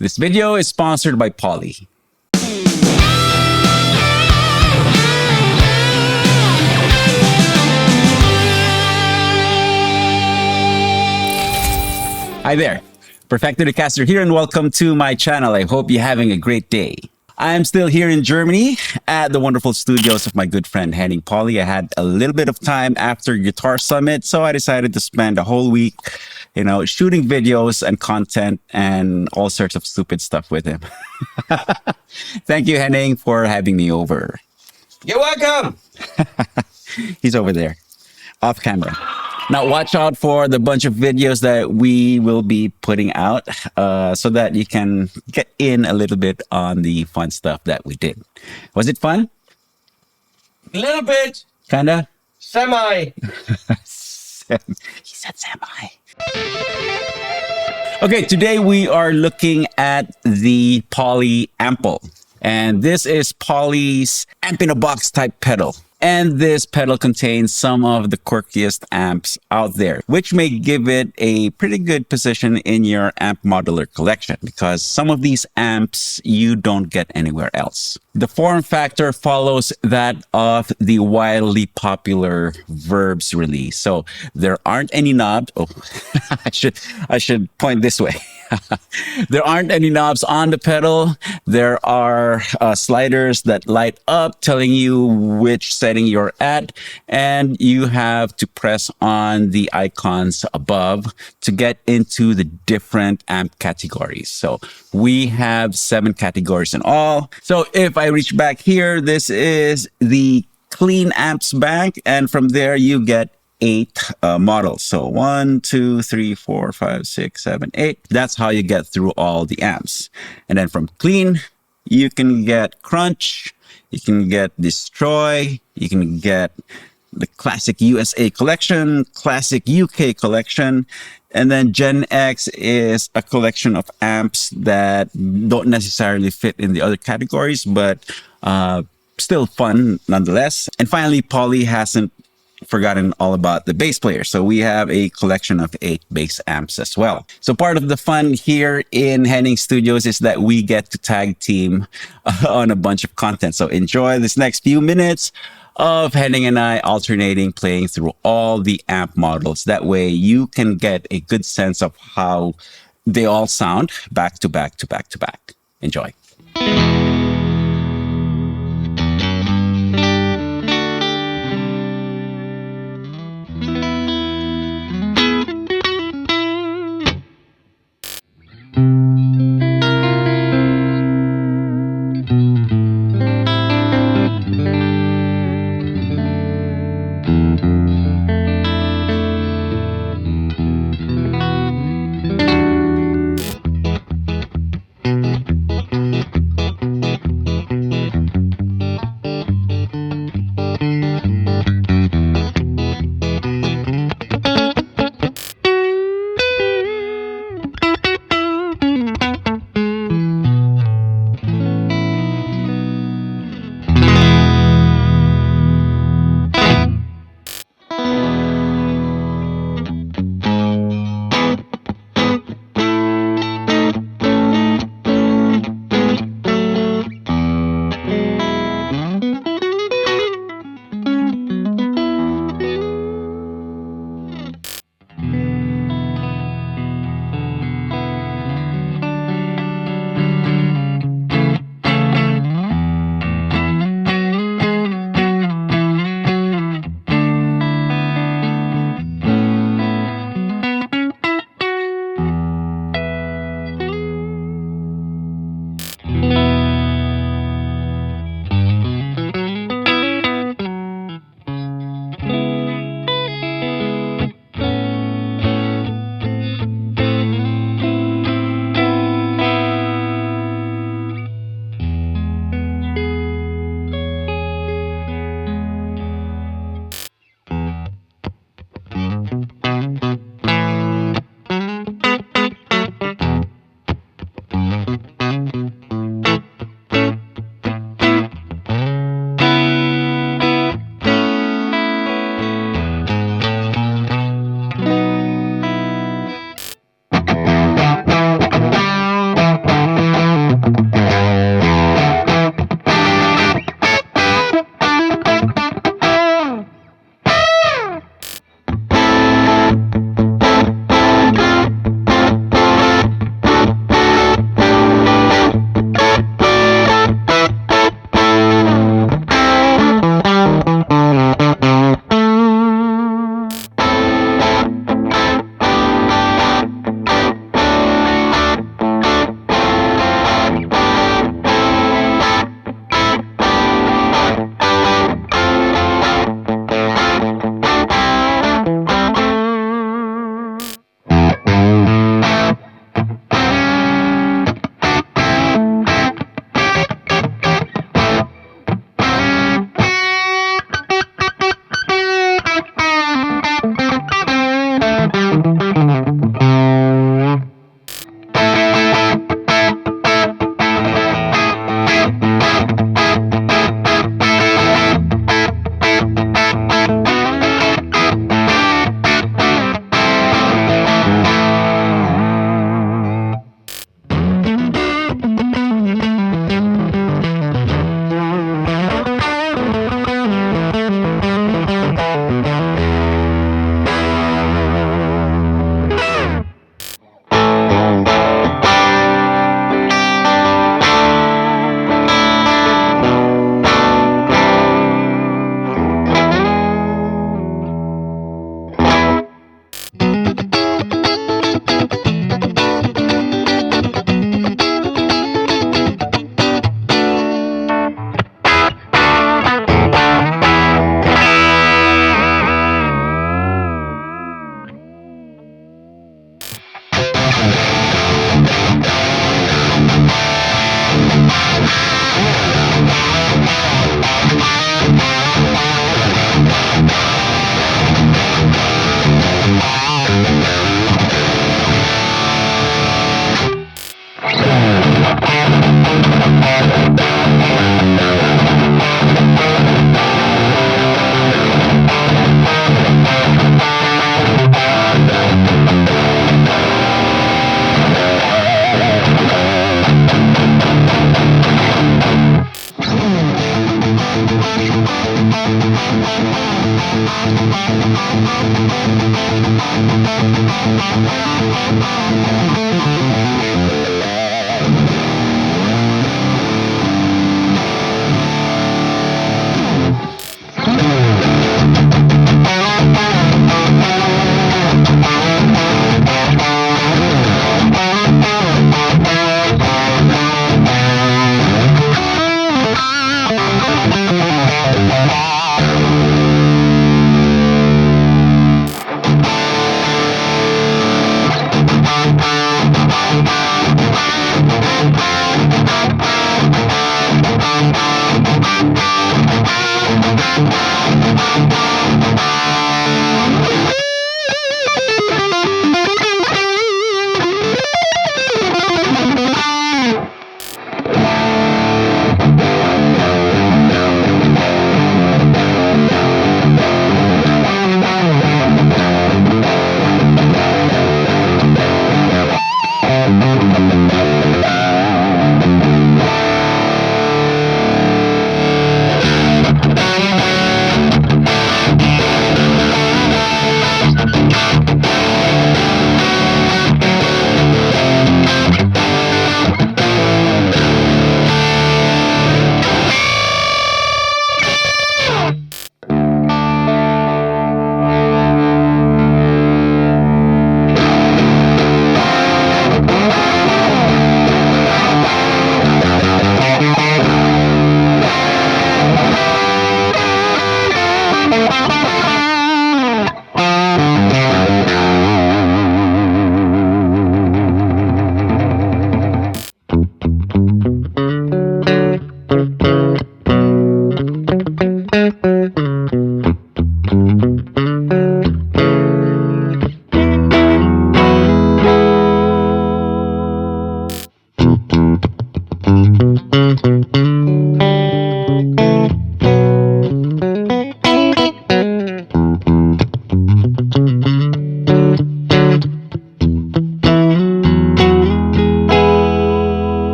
This video is sponsored by Poly. Hi there, Perfecto the Castro here and welcome to my channel. I hope you're having a great day. I'm still here in Germany at the wonderful studios of my good friend Henning Poly. I had a little bit of time after Guitar Summit, so I decided to spend a whole week, shooting videos and content and all sorts of stupid stuff with him. Thank you, Henning, for having me over. You're welcome. He's over there, off camera. Now, watch out for the bunch of videos that we will be putting out so that you can get in a little bit on the fun stuff that we did. Was it fun? A little bit. Kinda? Semi. He said semi. Okay, today we are looking at the Poly Ample. And this is Poly's amp in a box type pedal. And this pedal contains some of the quirkiest amps out there, which may give it a pretty good position in your amp modular collection because some of these amps you don't get anywhere else. The form factor follows that of the wildly popular Verbs release. So there aren't any knobs. Oh, I should point this way. There aren't any knobs on the pedal. There are sliders that light up telling you which setting you're at, and you have to press on the icons above to get into the different amp categories. So we have 7 categories in all. So if I reach back here, this is the clean amps bank, and from there you get 8 models. So 1, 2, 3, 4, 5, 6, 7, 8. That's how you get through all the amps. And then from clean, you can get crunch, you can get destroy, you can get the classic USA collection, classic UK collection, and then Gen X is a collection of amps that don't necessarily fit in the other categories, but still fun nonetheless. And finally, Poly hasn't forgotten all about the bass player. So we have a collection of 8 bass amps as well. So part of the fun here in Henning Studios is that we get to tag team on a bunch of content. So enjoy this next few minutes of Henning and I alternating playing through all the amp models. That way you can get a good sense of how they all sound back to back to back to back. Enjoy.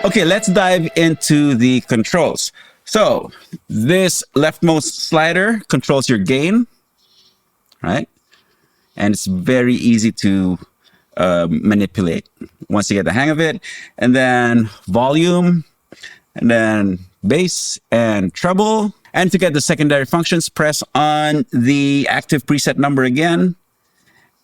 Okay, let's dive into the controls. So this leftmost slider controls your gain, right? And it's very easy to manipulate once you get the hang of it. And then volume, and then bass and treble. And to get the secondary functions, press on the active preset number again,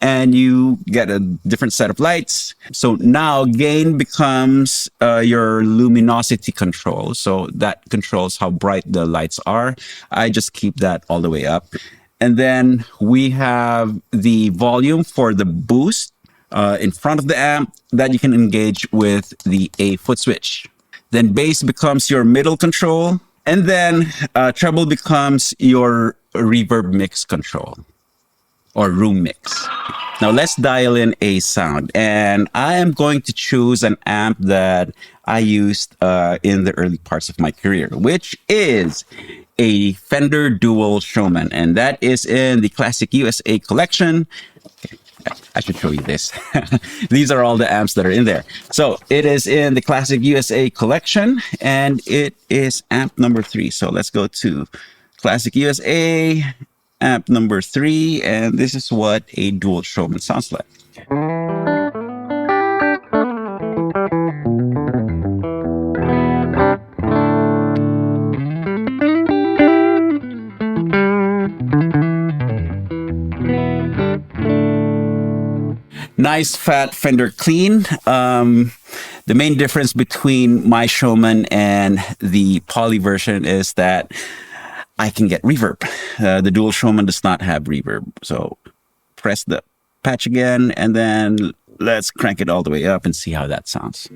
and you get a different set of lights. So now gain becomes your luminosity control. So that controls how bright the lights are. I just keep that all the way up. And then we have the volume for the boost in front of the amp that you can engage with the A foot switch. Then bass becomes your middle control. And then treble becomes your reverb mix control, or room mix. Now let's dial in a sound, and I am going to choose an amp that I used in the early parts of my career, which is a Fender Dual Showman, and that is in the Classic USA collection. Okay, I should show you this. These are all the amps that are in there. So it is in the Classic USA collection, and it is amp number 3. So let's go to Classic USA, amp number 3, and this is what a dual showman sounds like. Nice fat Fender clean. The main difference between my Showman and the Poly version is that I can get reverb. The dual Showman does not have reverb. So press the patch again, and then let's crank it all the way up and see how that sounds.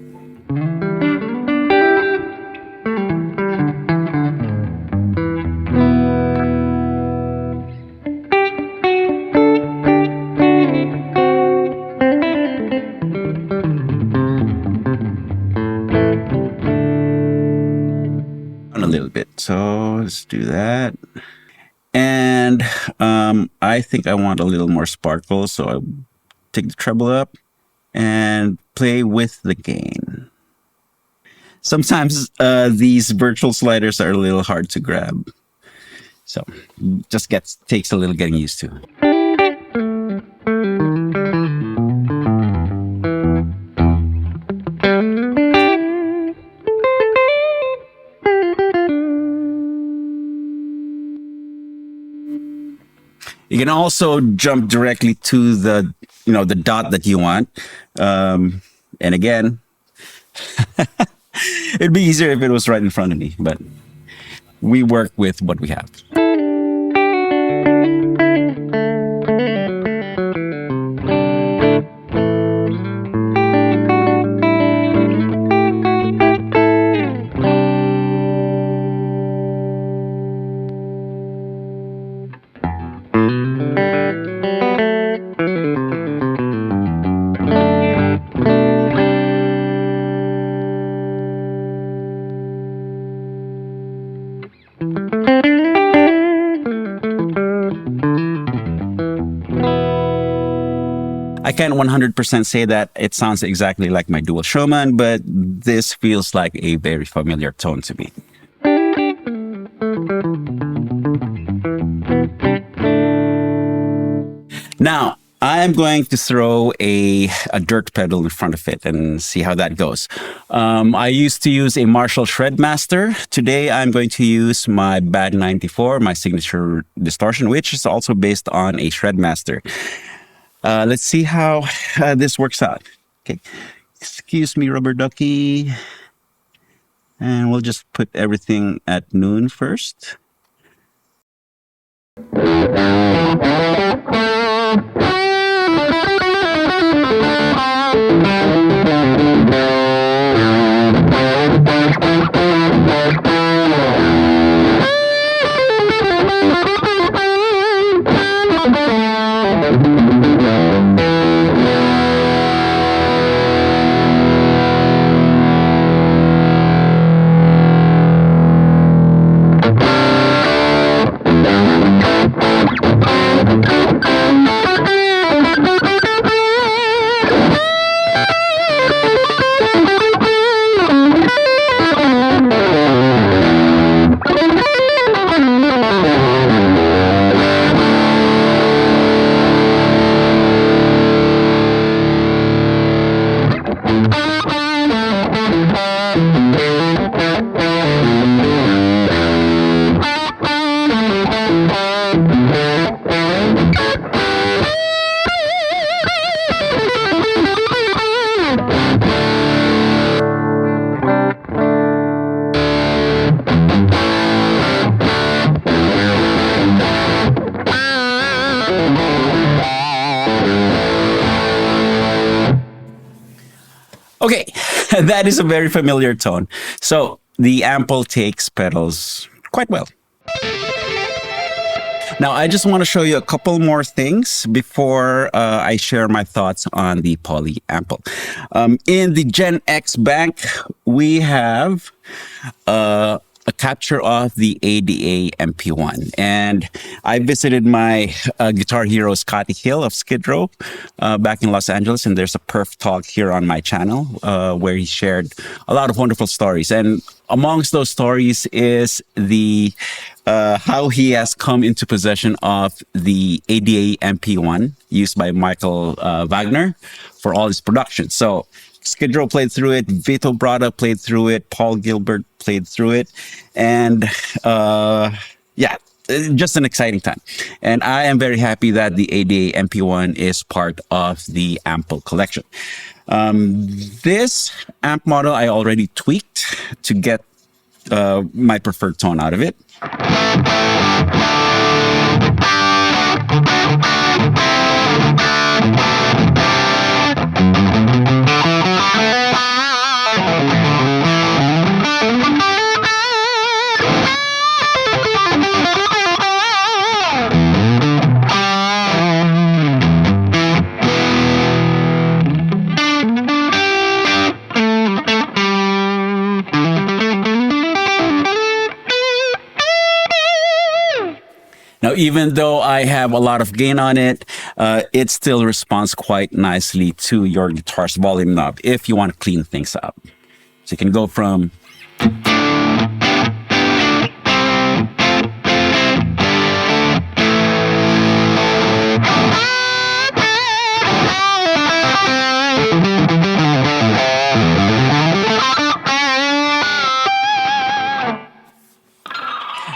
A little bit, so let's do that. And I think I want a little more sparkle, so I take the treble up and play with the gain. Sometimes these virtual sliders are a little hard to grab, so just takes a little getting used to. You can also jump directly to the, the dot that you want. And again, it'd be easier if it was right in front of me, but we work with what we have. I can't 100% say that it sounds exactly like my dual Showman, but this feels like a very familiar tone to me. Now, I'm going to throw a dirt pedal in front of it and see how that goes. I used to use a Marshall Shredmaster. Today, I'm going to use my Bad 94, my signature distortion, which is also based on a Shredmaster. Let's see how this works out. Okay, excuse me, rubber ducky. And we'll just put everything at noon first. Okay, that is a very familiar tone. So the Ample takes pedals quite well. Now, I just want to show you a couple more things before I share my thoughts on the Poly Ample. In the Gen X bank, we have a a capture of the ADA MP1. And I visited my guitar hero, Scotty Hill of Skid Row, back in Los Angeles. And there's a Perf talk here on my channel where he shared a lot of wonderful stories. And amongst those stories is the how he has come into possession of the ADA MP1 used by Michael Wagner for all his production. So Skid Row played through it, Vito Bratta played through it, Paul Gilbert played through it, and yeah, just an exciting time. And I am very happy that the ADA MP1 is part of the Ample collection. This amp model I already tweaked to get my preferred tone out of it. Now, even though I have a lot of gain on it, it still responds quite nicely to your guitar's volume knob if you want to clean things up. So you can go from...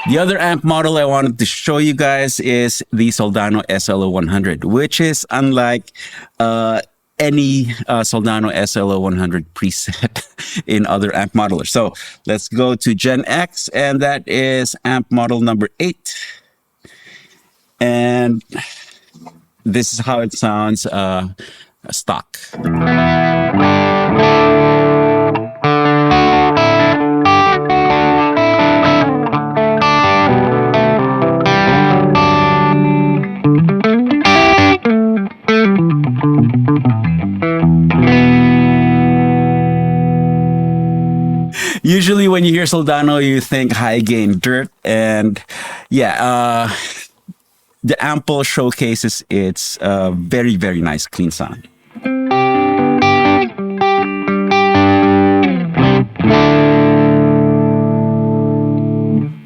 The other amp model I wanted to show you guys is the Soldano SLO100, which is unlike any Soldano SLO100 preset in other amp modelers. So let's go to Gen X, and that is amp model number 8. And this is how it sounds stock. Usually when you hear Soldano, you think high gain dirt, and yeah, the Ample showcases its very, very nice clean sound.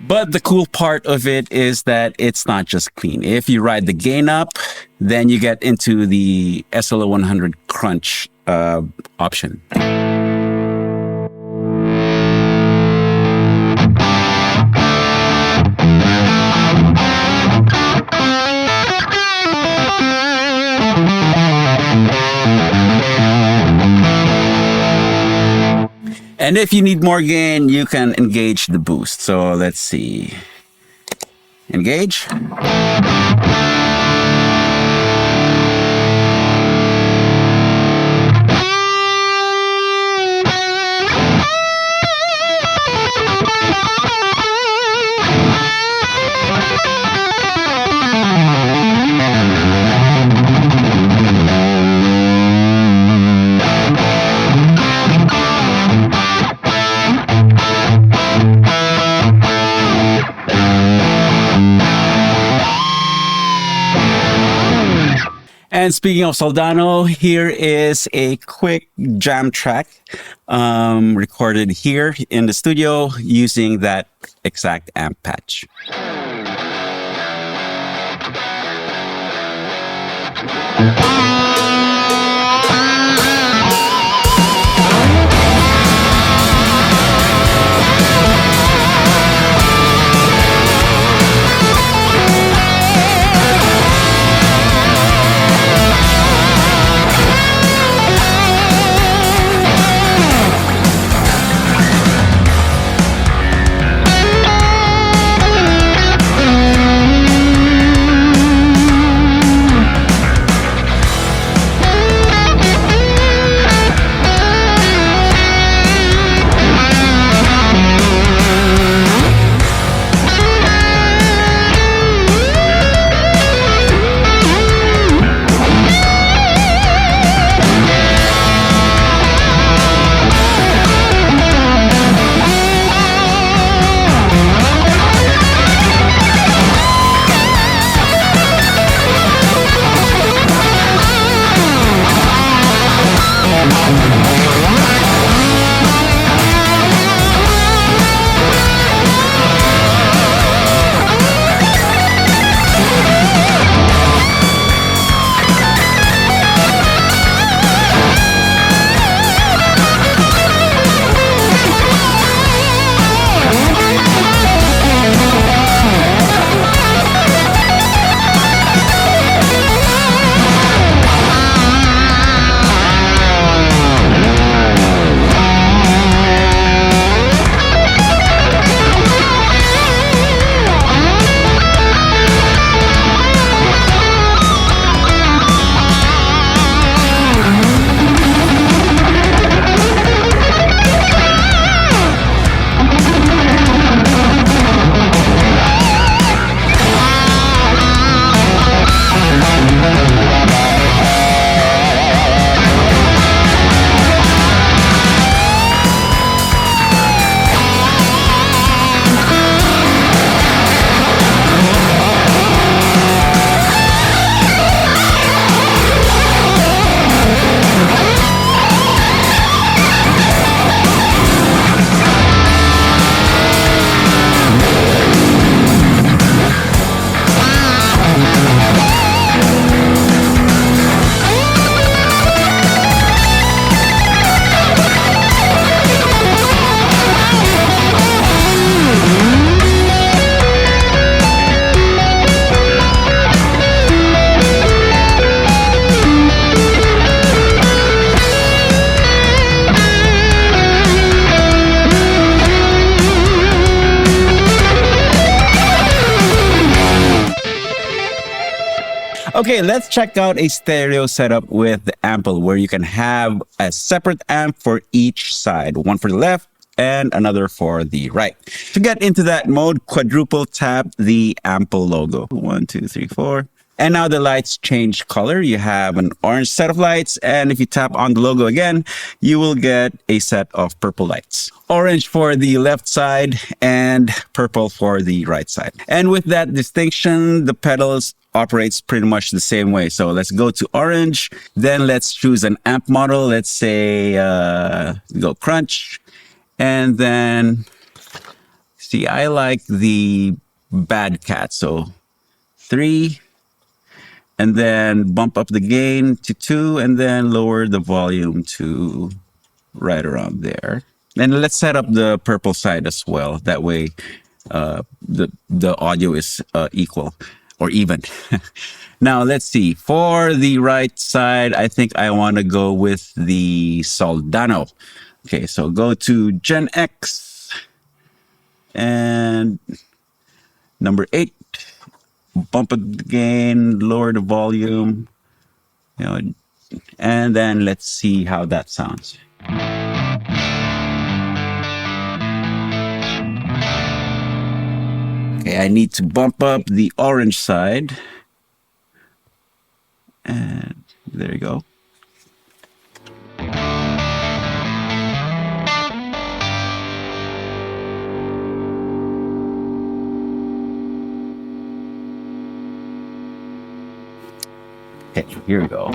But the cool part of it is that it's not just clean. If you ride the gain up, then you get into the SLO100 crunch option. And if you need more gain, you can engage the boost. So let's see. Engage. And speaking of Soldano, here is a quick jam track recorded here in the studio using that exact amp patch. Okay, let's check out a stereo setup with the ample where you can have a separate amp for each side, one for the left and another for the right. To get into that mode, quadruple tap the ample logo. 1, 2, 3, 4. And now the lights change color. You have an orange set of lights, and if you tap on the logo again, you will get a set of purple lights. Orange for the left side and purple for the right side. And with that distinction, the pedals operates pretty much the same way. So let's go to orange, then let's choose an amp model. Let's say go crunch, and then see, I like the bad cat. So 3. And then bump up the gain to 2, and then lower the volume to right around there. And let's set up the purple side as well. That way, the audio is equal or even. Now let's see. For the right side, I think I want to go with the Soldano. Okay, so go to Gen X and number 8. Bump up the gain, lower the volume, and then let's see how that sounds. Okay, I need to bump up the orange side, and there you go. Okay, here we go.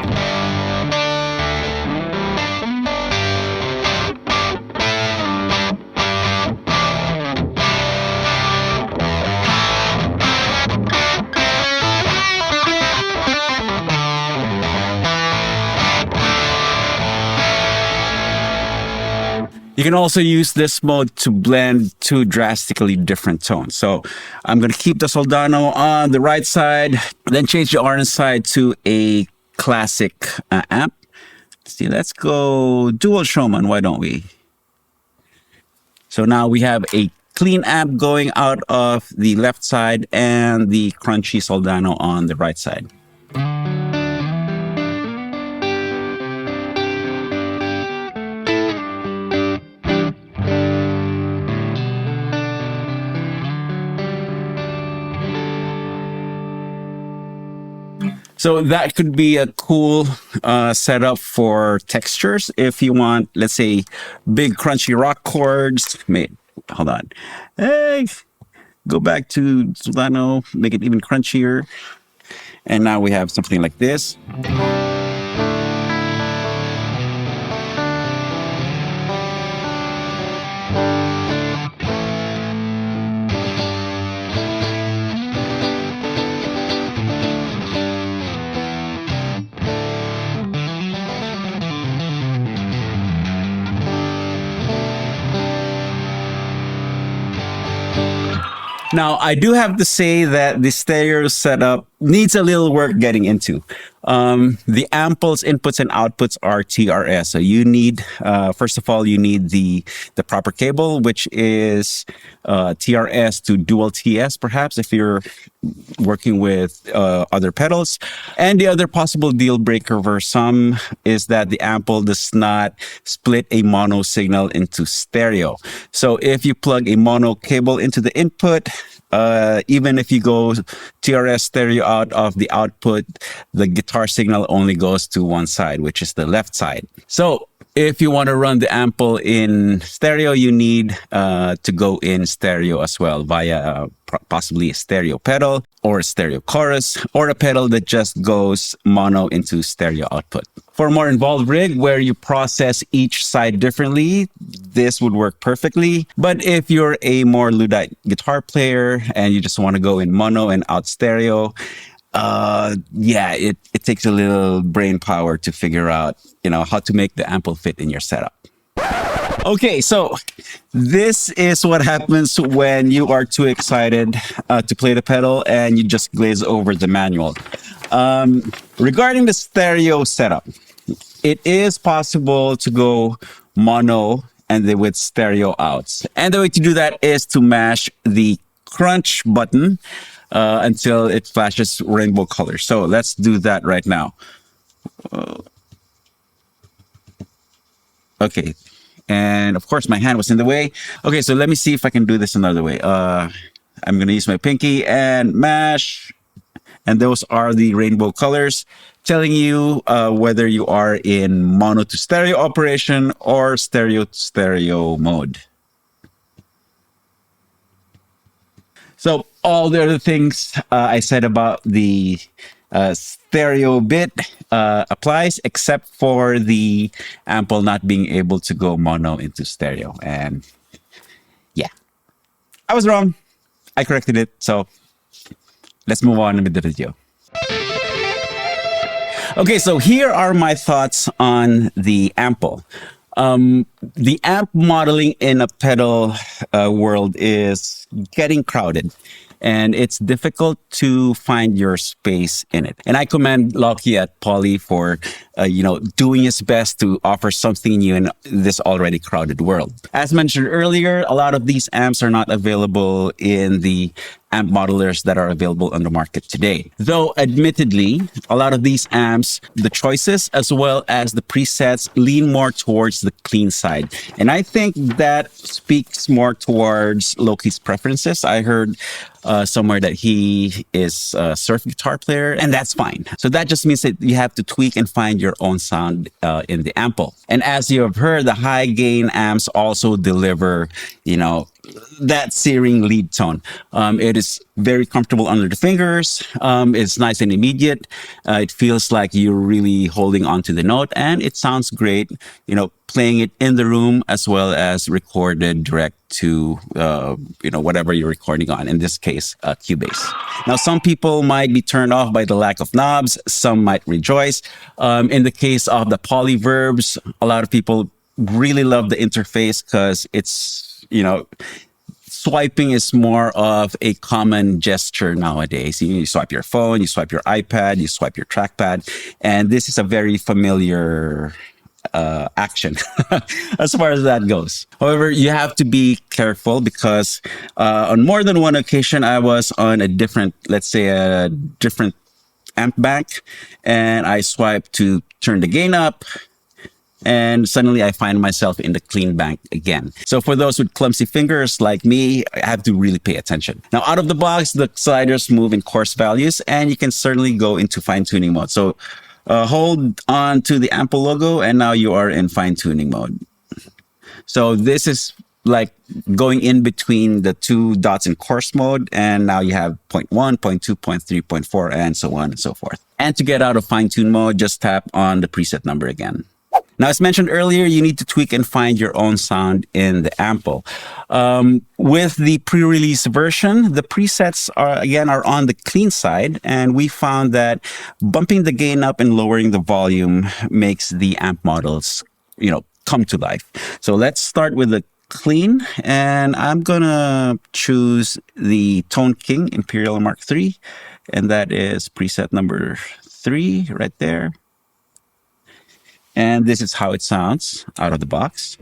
You can also use this mode to blend two drastically different tones. So I'm going to keep the Soldano on the right side, then change the orange side to a classic amp. See, let's go dual showman, why don't we? So now we have a clean amp going out of the left side and the crunchy Soldano on the right side. So that could be a cool setup for textures. If you want, let's say, big crunchy rock chords. Hold on. Hey, go back to Soldano, make it even crunchier. And now we have something like this. Now, I do have to say that the stereo setup needs a little work getting into. The ample's inputs and outputs are TRS. So you need, first of all, you need the proper cable, which is TRS to dual TS, perhaps, if you're working with other pedals. And the other possible deal breaker for some is that the ample does not split a mono signal into stereo. So if you plug a mono cable into the input, even if you go TRS stereo out of the output, the guitar signal only goes to one side, which is the left side. So if you want to run the ample in stereo, you need to go in stereo as well via possibly a stereo pedal or a stereo chorus or a pedal that just goes mono into stereo output. For a more involved rig where you process each side differently, this would work perfectly. But if you're a more Luddite guitar player and you just want to go in mono and out stereo, yeah, it takes a little brain power to figure out, how to make the ample fit in your setup. Okay, so this is what happens when you are too excited to play the pedal and you just glaze over the manual. Regarding the stereo setup, it is possible to go mono and then with stereo outs. And the way to do that is to mash the crunch button until it flashes rainbow colors. So let's do that right now. Okay. And of course, my hand was in the way. Okay, so let me see if I can do this another way. I'm going to use my pinky and mash. And those are the rainbow colors telling you whether you are in mono to stereo operation or stereo to stereo mode. So all the other things I said about the stereo bit applies, except for the ample not being able to go mono into stereo. And yeah, I was wrong. I corrected it. So let's move on with the video. Okay, so here are my thoughts on the ample. The amp modeling in a pedal world is getting crowded, and it's difficult to find your space in it. And I commend Loki at Poly for, doing his best to offer something new in this already crowded world. As mentioned earlier, a lot of these amps are not available in the amp modelers that are available on the market today. Though admittedly, a lot of these amps, the choices as well as the presets lean more towards the clean side. And I think that speaks more towards Loki's preferences. I heard somewhere that he is a surf guitar player, and that's fine. So that just means that you have to tweak and find your own sound in the ample. And as you have heard, the high gain amps also deliver, that searing lead tone. It is very comfortable under the fingers. It's nice and immediate. It feels like you're really holding onto the note, and it sounds great, playing it in the room as well as recorded direct to, whatever you're recording on, in this case, Cubase. Now, some people might be turned off by the lack of knobs. Some might rejoice. In the case of the polyverbs, a lot of people really love the interface because it's, swiping is more of a common gesture nowadays. You swipe your phone, you swipe your iPad, you swipe your trackpad, and this is a very familiar action as far as that goes. However, you have to be careful because on more than one occasion, I was on a different amp bank, and I swiped to turn the gain up, and suddenly I find myself in the clean bank again. So for those with clumsy fingers like me, I have to really pay attention. Now, out of the box, the sliders move in coarse values, and you can certainly go into fine-tuning mode. So hold on to the ample logo, and now you are in fine-tuning mode. So this is like going in between the two dots in coarse mode, and now you have 0.1, 0.2, 0.3, 0.4, and so on and so forth. And to get out of fine-tune mode, just tap on the preset number again. Now, as mentioned earlier, you need to tweak and find your own sound in the ample. With the pre-release version, the presets are on the clean side, and we found that bumping the gain up and lowering the volume makes the amp models, come to life. So let's start with the clean, and I'm gonna choose the Tone King Imperial Mark III, and that is preset number 3 right there. And this is how it sounds out of the box.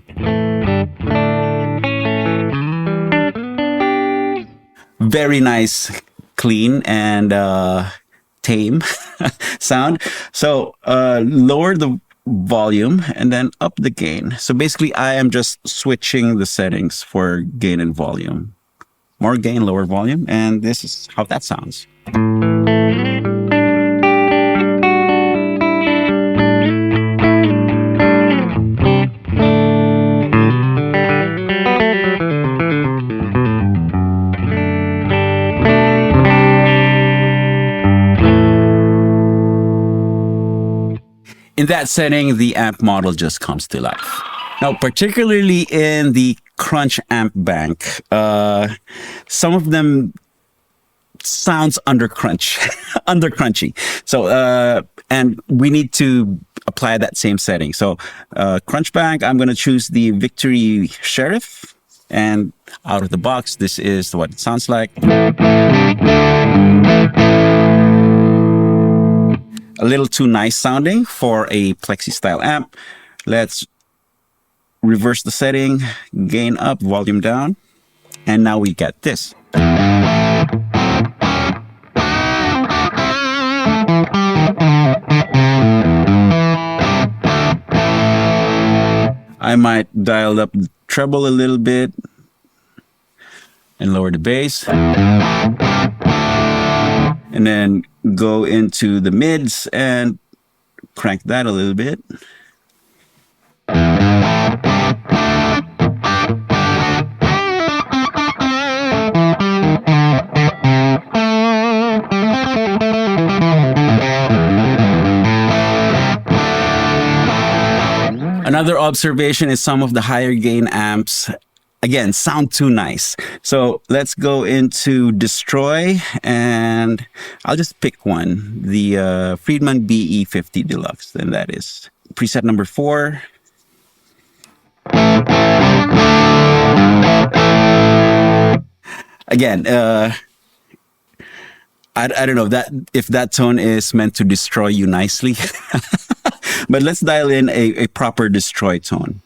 Very nice, clean, and tame sound. So lower the volume and then up the gain. So basically, I am just switching the settings for gain and volume. More gain, lower volume, and this is how that sounds. In that setting, the amp model just comes to life. Now, particularly in the Crunch amp bank, some of them sounds under crunchy. So, and we need to apply that same setting. So, Crunch bank, I'm going to choose the Victory Sheriff, and out of the box, this is what it sounds like. A little too nice sounding for a Plexi style amp. Let's reverse the setting, gain up, volume down, and now we get this. I might dial up the treble a little bit and lower the bass. And then go into the mids and crank that a little bit. Another observation is some of the higher gain amps, again, sound too nice. So let's go into Destroy, and I'll just pick one, the Friedman BE50 Deluxe, and that is preset number 4. Again, I don't know if that tone is meant to destroy you nicely. But let's dial in a proper destroy tone.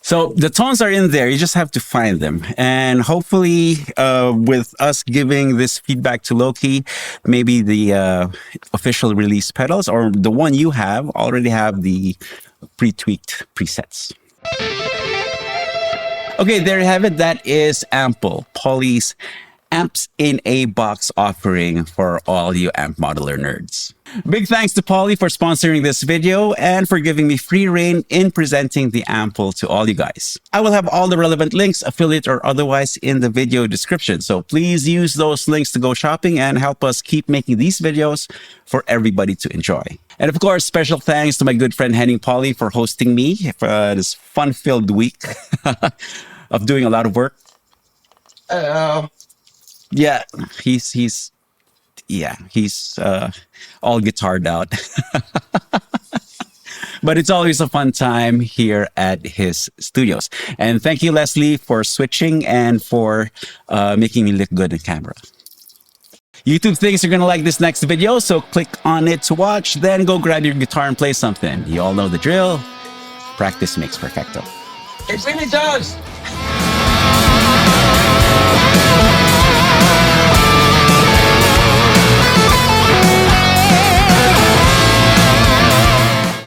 So the tones are in there, you just have to find them. And hopefully with us giving this feedback to Loki, maybe the official release pedals or the one you have already have the pre-tweaked presets. Okay, there you have it. That is Ample, Poly's Amps in a Box offering for all you amp modeler nerds. Big thanks to Poly for sponsoring this video and for giving me free reign in presenting the Ample to all you guys. I will have all the relevant links, affiliate or otherwise, in the video description. So please use those links to go shopping and help us keep making these videos for everybody to enjoy. And of course, special thanks to my good friend Henning Poly for hosting me for this fun-filled week of doing a lot of work. Yeah, he's all guitared out. But it's always a fun time here at his studios. And thank you, Leslie, for switching and for making me look good in camera. YouTube thinks you're going to like this next video, so click on it to watch, then go grab your guitar and play something. You all know the drill. Practice makes perfecto. It really does.